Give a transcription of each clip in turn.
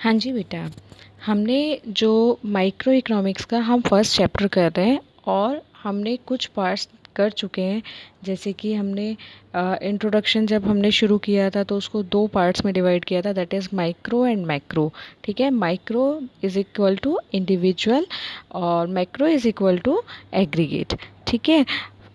हाँ जी बेटा, हमने जो माइक्रो इकोनॉमिक्स का हम फर्स्ट चैप्टर कर रहे हैं और हमने कुछ पार्ट्स कर चुके हैं। जैसे कि हमने इंट्रोडक्शन जब हमने शुरू किया था तो उसको दो पार्ट्स में डिवाइड किया था, that is micro and macro. ठीक है, micro is equal to individual और macro is equal to aggregate. ठीक है,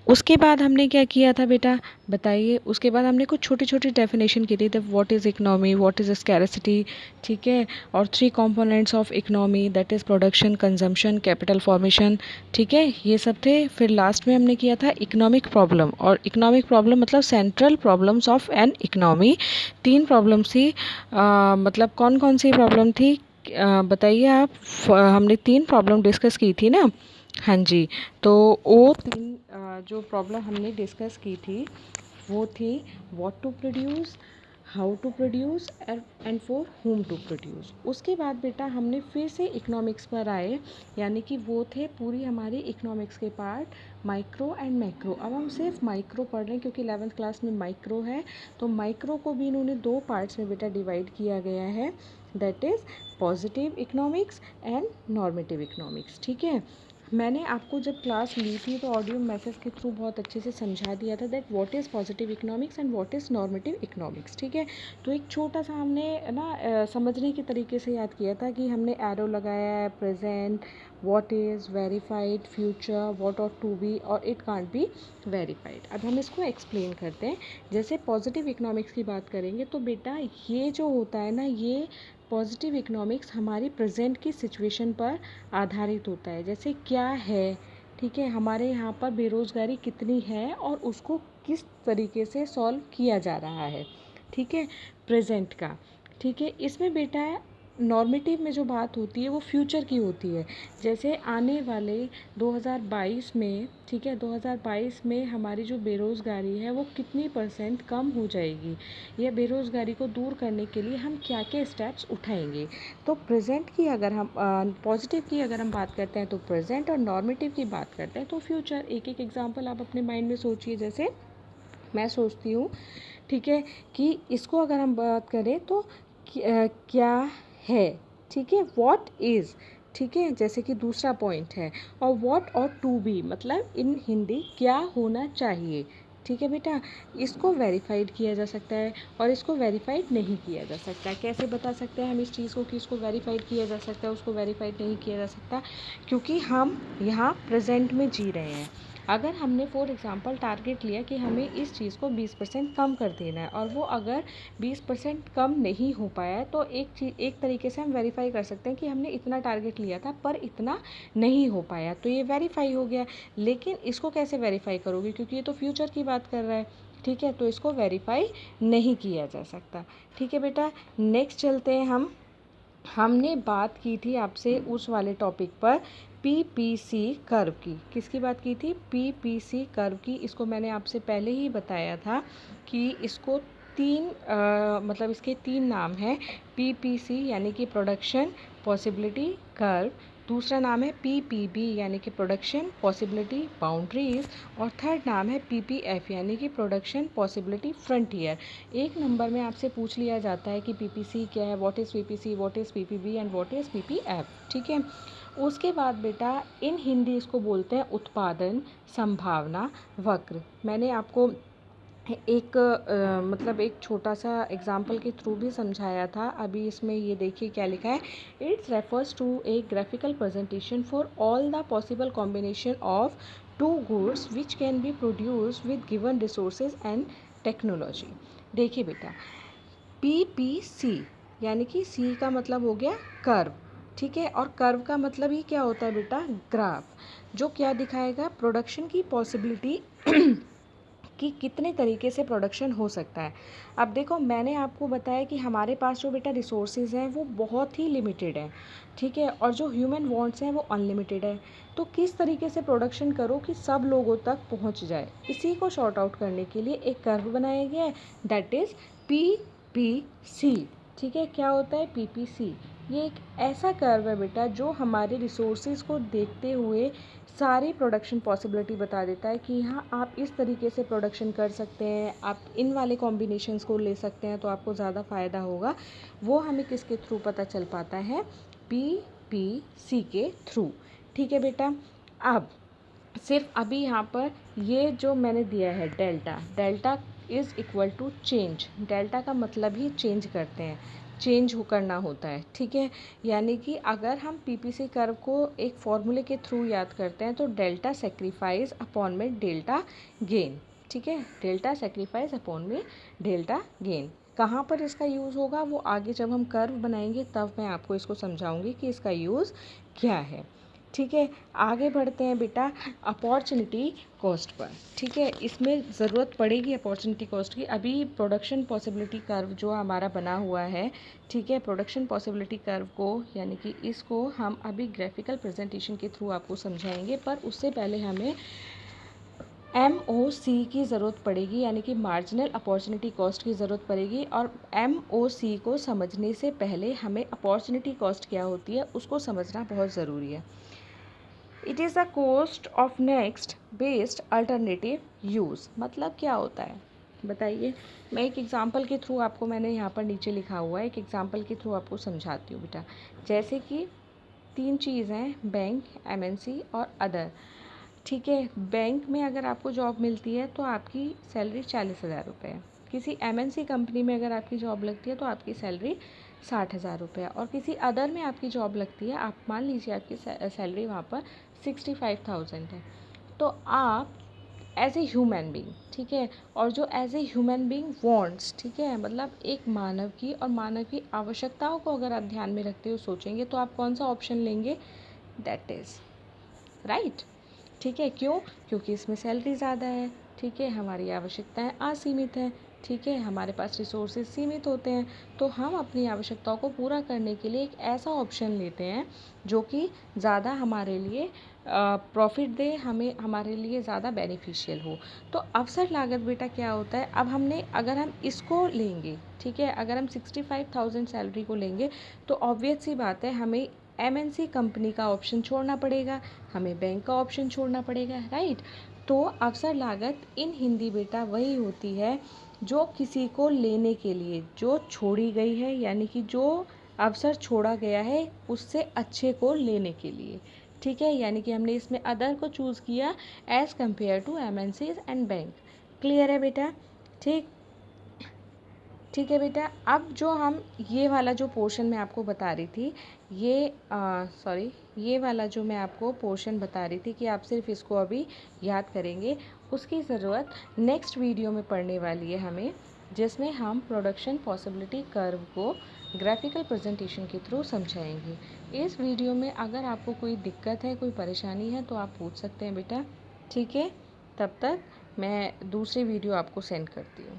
उसके बाद हमने क्या किया था बेटा, बताइए। उसके बाद हमने कुछ छोटी छोटी डेफिनेशन की थी, what is economy, what is scarcity. ठीक है, और three components of economy, that is production, consumption, capital formation. ठीक है, ये सब थे। फिर लास्ट में हमने किया था इकोनॉमिक प्रॉब्लम, और इकोनॉमिक प्रॉब्लम मतलब central problems of an economy. तीन प्रॉब्लम्स थी, मतलब कौन कौन सी प्रॉब्लम थी, बताइए आप। हमने तीन प्रॉब्लम डिस्कस की थी ना। हाँ जी, तो वो तीन जो प्रॉब्लम हमने डिस्कस की थी वो थी what to produce, how to produce and for whom to produce. उसके बाद बेटा हमने फिर से इकोनॉमिक्स पर आए, यानी कि वो थे पूरी हमारी इकोनॉमिक्स के पार्ट माइक्रो एंड मैक्रो। अब हम सिर्फ माइक्रो पढ़ रहे हैं क्योंकि 11th क्लास में माइक्रो है, तो माइक्रो को भी इन्होंने दो पार्ट्स में बेटा डिवाइड किया गया है, that is positive economics and normative economics. ठीक है, मैंने आपको जब क्लास ली थी तो ऑडियो मैसेज के थ्रू बहुत अच्छे से समझा दिया था that what is positive economics and what is normative economics. ठीक है, तो एक छोटा सा हमने ना समझने के तरीके से याद किया था कि हमने एरो लगाया है, present, what is, verified, future, what ought to be और इट कांट बी वेरीफाइड। अब हम इसको एक्सप्लेन करते हैं। जैसे पॉजिटिव इकोनॉमिक्स की बात करेंगे तो बेटा ये जो होता है ना, ये पॉजिटिव इकोनॉमिक्स हमारी प्रेजेंट की सिचुएशन पर आधारित होता है। जैसे क्या है, ठीक है, हमारे यहाँ पर बेरोज़गारी कितनी है और उसको किस तरीके से सॉल्व किया जा रहा है। ठीक है, प्रेजेंट का। ठीक है, इसमें बेटा नॉर्मेटिव में जो बात होती है वो फ्यूचर की होती है। जैसे आने वाले 2022 में, ठीक है, 2022 में हमारी जो बेरोज़गारी है वो कितनी % कम हो जाएगी, या बेरोज़गारी को दूर करने के लिए हम क्या क्या स्टेप्स उठाएंगे। तो प्रेजेंट की अगर हम पॉजिटिव की अगर हम बात करते हैं तो प्रेजेंट, और नॉर्मेटिव की बात करते हैं तो फ्यूचर। एक एक एग्जांपल आप अपने माइंड में सोचिए। जैसे मैं सोचती हूँ, ठीक है, कि इसको अगर हम बात करें तो क्या है, ठीक है, व्हाट इज़। ठीक है, जैसे कि दूसरा पॉइंट है। और व्हाट और टू बी मतलब इन हिंदी क्या होना चाहिए। ठीक है बेटा, इसको वेरीफाइड किया जा सकता है और इसको वेरीफाइड नहीं किया जा सकता है। कैसे बता सकते हैं हम इस चीज़ को कि इसको वेरीफाइड किया जा सकता है, उसको वेरीफाइड नहीं किया जा सकता? क्योंकि हम यहाँ प्रेजेंट में जी रहे हैं। अगर हमने फॉर एग्ज़ाम्पल टारगेट लिया कि हमें इस चीज़ को 20% कम कर देना है और वो अगर 20% कम नहीं हो पाया है, तो एक तरीके से हम वेरीफाई कर सकते हैं कि हमने इतना टारगेट लिया था पर इतना नहीं हो पाया, तो ये वेरीफाई हो गया। लेकिन इसको कैसे वेरीफाई करोगे, क्योंकि ये तो फ्यूचर की बात कर रहा है। ठीक है, तो इसको वेरीफाई नहीं किया जा सकता। ठीक है बेटा, नेक्स्ट चलते हैं हम। हमने बात की थी आपसे उस वाले टॉपिक पर पीपीसी कर्व की। किसकी बात की थी? पीपीसी कर्व की। इसको मैंने आपसे पहले ही बताया था कि इसको मतलब इसके तीन नाम हैं। पीपीसी यानी कि प्रोडक्शन पॉसिबिलिटी कर्व, दूसरा नाम है पीपीबी यानी कि प्रोडक्शन पॉसिबिलिटी बाउंड्रीज, और थर्ड नाम है पीपीएफ यानी कि प्रोडक्शन पॉसिबिलिटी फ्रंटियर। एक नंबर में आपसे पूछ लिया जाता है कि पीपीसी क्या है, what is PPC, what is PPB and what is PPF. ठीक है, उसके बाद बेटा इन हिंदी इसको बोलते हैं उत्पादन संभावना वक्र। मैंने आपको एक मतलब एक छोटा सा एग्जाम्पल के थ्रू भी समझाया था। अभी इसमें ये देखिए क्या लिखा है, it's refers to a graphical presentation for all the possible combination of two goods which can be produce with given resources and technology. देखिए बेटा, पीपीसी यानी कि सी का मतलब हो गया कर्व। ठीक है, और कर्व का मतलब ही क्या होता है बेटा? ग्राफ, जो क्या दिखाएगा? प्रोडक्शन की पॉसिबिलिटी कि कितने तरीके से प्रोडक्शन हो सकता है। अब देखो, मैंने आपको बताया कि हमारे पास जो बेटा रिसोर्सेज हैं वो बहुत ही लिमिटेड हैं। ठीक है, और जो ह्यूमन वांट्स हैं वो अनलिमिटेड है। तो किस तरीके से प्रोडक्शन करो कि सब लोगों तक पहुंच जाए, इसी को शॉर्ट आउट करने के लिए एक कर्व बनाया गया है, that is P P C. ठीक है, क्या होता है? पी पी सी, ये एक ऐसा कर्व है बेटा जो हमारे रिसोर्सेज को देखते हुए सारी प्रोडक्शन पॉसिबिलिटी बता देता है कि हाँ आप इस तरीके से प्रोडक्शन कर सकते हैं, आप इन वाले कॉम्बिनेशंस को ले सकते हैं तो आपको ज़्यादा फ़ायदा होगा। वो हमें किसके थ्रू पता चल पाता है? PPC के थ्रू। ठीक है बेटा। अब सिर्फ अभी यहाँ पर ये जो मैंने दिया है delta, delta is equal to change. Delta का मतलब ही चेंज करते हैं, चेंज करना होता है। ठीक है, यानी कि अगर हम पीपीसी कर्व को एक फॉर्मूले के थ्रू याद करते हैं तो डेल्टा सेक्रीफाइस अपॉन में डेल्टा गेन। ठीक है, डेल्टा सेक्रीफाइस अपॉन में डेल्टा गेन। कहाँ पर इसका यूज़ होगा वो आगे जब हम कर्व बनाएंगे तब मैं आपको इसको समझाऊंगी कि इसका यूज़ क्या है। ठीक है, आगे बढ़ते हैं बेटा अपॉर्चुनिटी कॉस्ट पर। ठीक है, इसमें ज़रूरत पड़ेगी अपॉर्चुनिटी कॉस्ट की। अभी प्रोडक्शन पॉसिबिलिटी कर्व जो हमारा बना हुआ है, ठीक है, प्रोडक्शन पॉसिबिलिटी कर्व को यानी कि इसको हम अभी ग्राफिकल प्रेजेंटेशन के थ्रू आपको समझाएंगे, पर उससे पहले हमें MOC की ज़रूरत पड़ेगी, यानी कि मार्जिनल अपॉर्चुनिटी कॉस्ट की ज़रूरत पड़ेगी। और MOC को समझने से पहले हमें अपॉर्चुनिटी कॉस्ट क्या होती है उसको समझना बहुत ज़रूरी है। It is the cost of next based alternative use. मतलब क्या होता है बताइए। मैं एक एग्ज़ाम्पल के थ्रू आपको, मैंने यहाँ पर नीचे लिखा हुआ है, एक एग्ज़ाम्पल के थ्रू आपको समझाती हूँ बेटा। जैसे कि 3 चीज़ हैं, बैंक, MNC और अदर। ठीक है, बैंक में अगर आपको जॉब मिलती है तो आपकी सैलरी 40,000 रुपये है। किसी MNC कंपनी में अगर आपकी जॉब लगती है तो आपकी सैलरी 60,000 रुपये है। और किसी अदर में आपकी जॉब लगती है, आप मान लीजिए आपकी सैलरी वहाँ पर 65,000 है। तो आप एज ए ह्यूमन बींग, ठीक है, और जो as a human being wants, ठीक है, मतलब एक मानव की और मानव की आवश्यकताओं को अगर आप ध्यान में रखते हुए सोचेंगे तो आप कौन सा ऑप्शन लेंगे? That is right. ठीक है, क्यों? क्योंकि इसमें सैलरी ज़्यादा है। ठीक है, हमारी आवश्यकताएं असीमित हैं। ठीक है, हमारे पास रिसोर्सेज सीमित होते हैं, तो हम अपनी आवश्यकताओं को पूरा करने के लिए एक ऐसा ऑप्शन लेते हैं जो कि ज़्यादा हमारे लिए प्रॉफिट दे, हमें हमारे लिए ज़्यादा बेनिफिशियल हो। तो अवसर लागत बेटा क्या होता है? अब हमने अगर हम इसको लेंगे, ठीक है, अगर हम 65,000 सैलरी को लेंगे तो ऑब्वियस सी बात है हमें MNC कंपनी का ऑप्शन छोड़ना पड़ेगा, हमें बैंक का ऑप्शन छोड़ना पड़ेगा, राइट। तो अवसर लागत इन हिंदी बेटा वही होती है जो किसी को लेने के लिए जो छोड़ी गई है, यानी कि जो अवसर छोड़ा गया है उससे अच्छे को लेने के लिए। ठीक है, यानी कि हमने इसमें अदर को चूज़ किया as compare to MNCs and bank. Clear है बेटा? ठीक, ठीक है बेटा। अब जो हम ये वाला जो पोर्शन मैं आपको बता रही थी, ये वाला जो मैं आपको पोर्शन बता रही थी कि आप सिर्फ इसको अभी याद करेंगे, उसकी ज़रूरत नेक्स्ट वीडियो में पड़ने वाली है हमें, जिसमें हम प्रोडक्शन पॉसिबिलिटी कर्व को ग्राफिकल प्रेजेंटेशन के थ्रू समझाएंगे। इस वीडियो में अगर आपको कोई दिक्कत है, कोई परेशानी है तो आप पूछ सकते हैं बेटा। ठीक है, तब तक मैं दूसरी वीडियो आपको सेंड करती हूँ।